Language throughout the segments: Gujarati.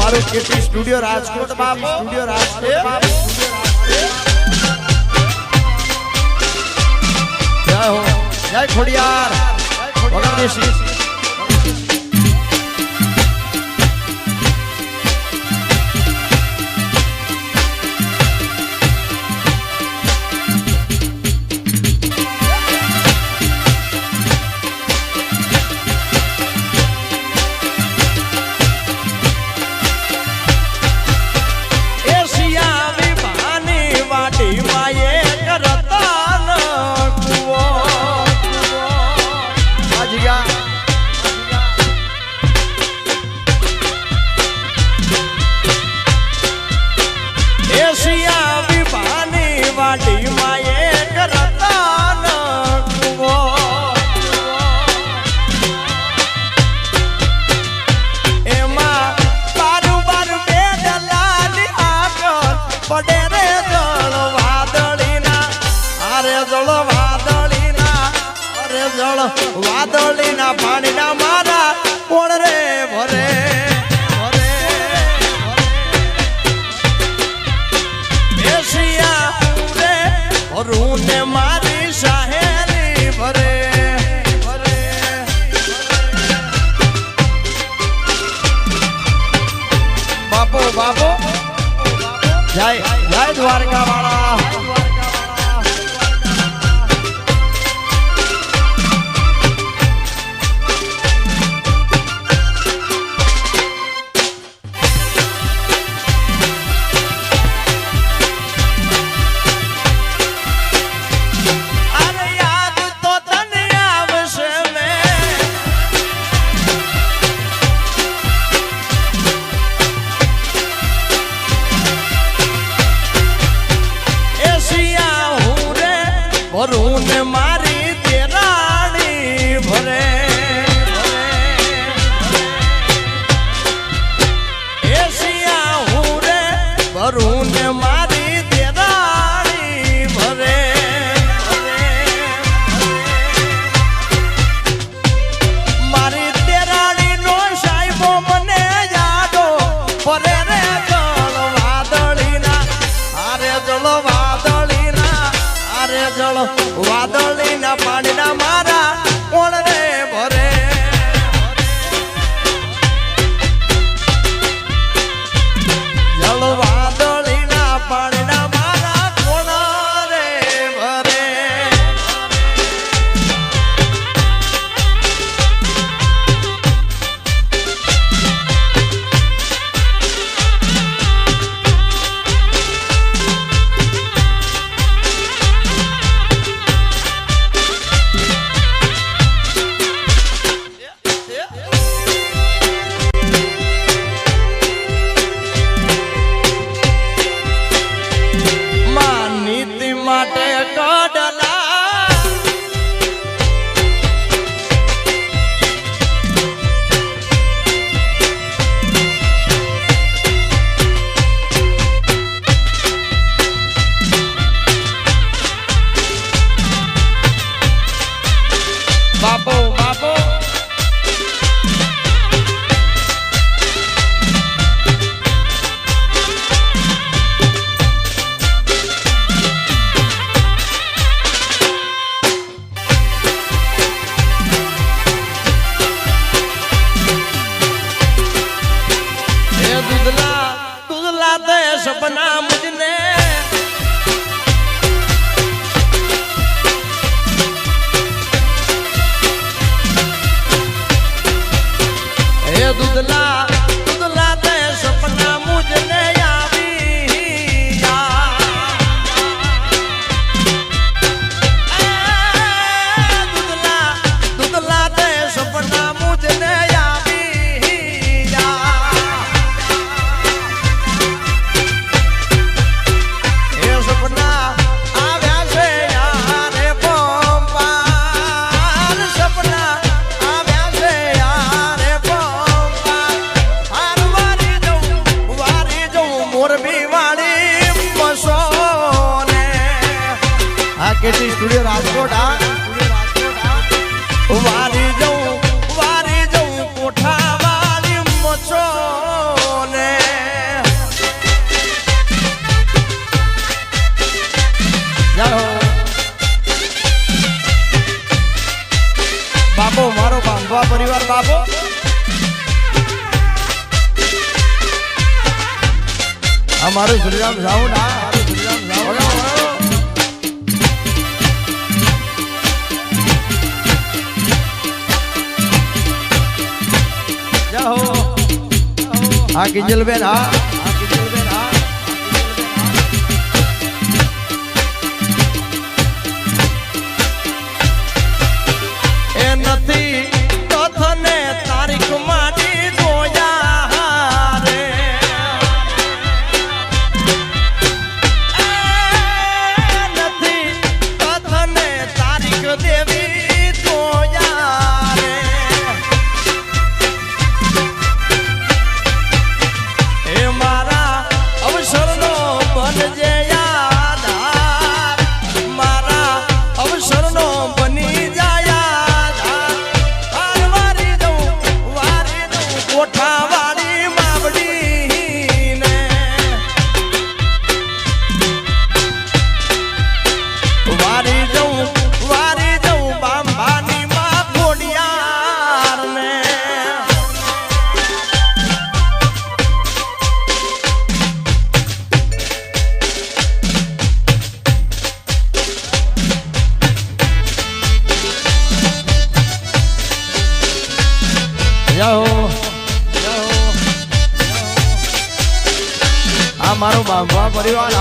મારું કેટી સ્ટુડિયો રાજકોટ બાપુ સ્ટુડિયો રાજકોટ બાપુ જય હો જય ખોડિયાર વગર દેશી વાદળીના પાણીના મારા કોણ રે ભરે ભરું ને મારી સાહેલી ભરે બાપો બાપો જય જય દ્વારકા વાળા ભરું ને મારી તેરાણી ભરે એશિયા હું રે ભરું ને મારી તેરાણી ભરે મારી તેરાણી નો સાહેબો મને યાદો ભરે રે જળ વાદળીના આરે જળ વાદળીના જળ વાદળીના પાણીના મારા કોણ રે ભરે જળ વાદળીના પાણીના મારા કોણ રે ભરે માટે કડલા બાપો બાપો सपना मुझने हे दुदला दुदला दे सपना मुझने दुदला दुदला दे सपना मुझने केटी स्टूडियो राजकोट वारी जाऊं कोठा वाली मचो ने બાપો મારો બાંધવા પરિવાર બાપો અમારું શ્રીરામ સાઉન્ડ શ્રીરામ સાઉન્ડ હા કિંજલબેન હા કિંજલબેન હા એ નથી તો તને તારીખ માડી જોયા રે નથી તો તને તારીખ દેવી જોયા રે એ મારા અવસરનો બનજે યાદાર મારા અવસરનો બની જાય વારી દઉં કોઠાવાળી માવડીને વારી દઉં બાંબાની માં ખોડિયારને આ મારો બાંધવા પરિવાર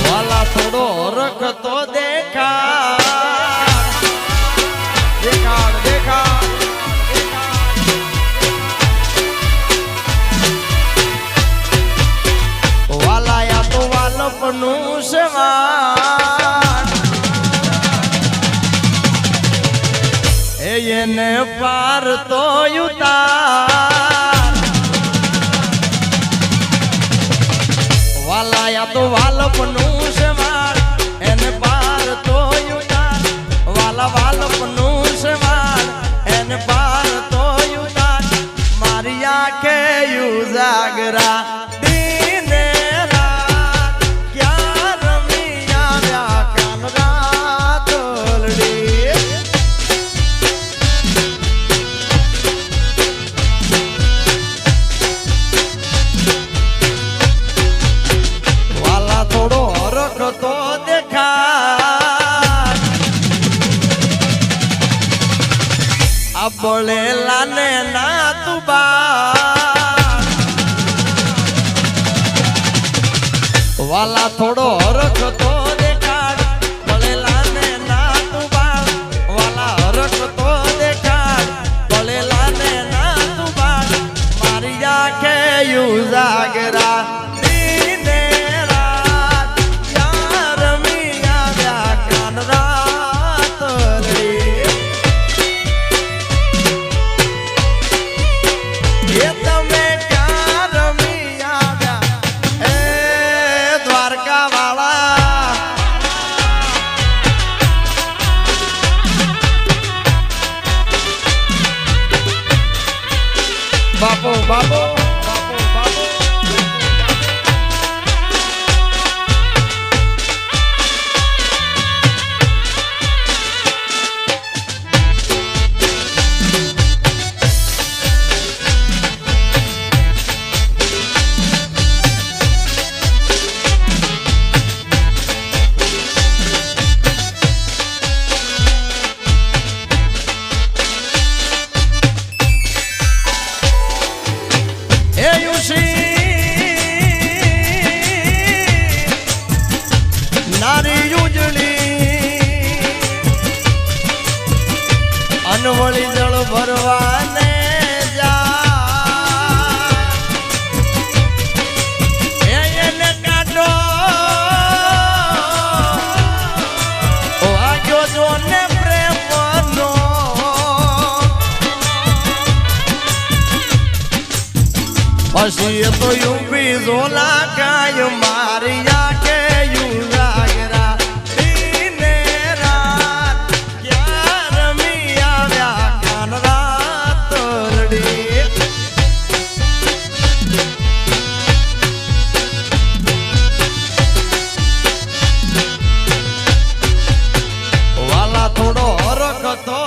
વાલા થોડો રખતો દેખાડ વાલાયા તો વાલપનું સેવાન એને પાર તો ઉતાર વાલાયા તો વાલપનું સેવાન એને પાર તો ઉતાર વાલપનું સેવાન એને પાર તો ઉતાર મારી આંખે યુજાગરા બોલેલા ને ના તું બા વાલા થોડો હરખતો દેખાડ બોલેલા ને ના તું બા વાલા હરખતો દેખાડ બોલેલા ને ના તું બા મારી આંખે યુજાગરા દીને રાત યાર મિયા વ્યા કાન રાત રે એ તમે ક્યાં રમી આવ્યા એ દ્વારકા વાળા બાપો બાપો નારી ઉજળી અનવળી જળ ભરવાને એને કાઢો આગો જો ને પ્રેમનો પછી તો યુપી ઝોલા કાય મારી આંખે યુરાગરા દીને રાત ક્યાં રમી આવ્યા હતો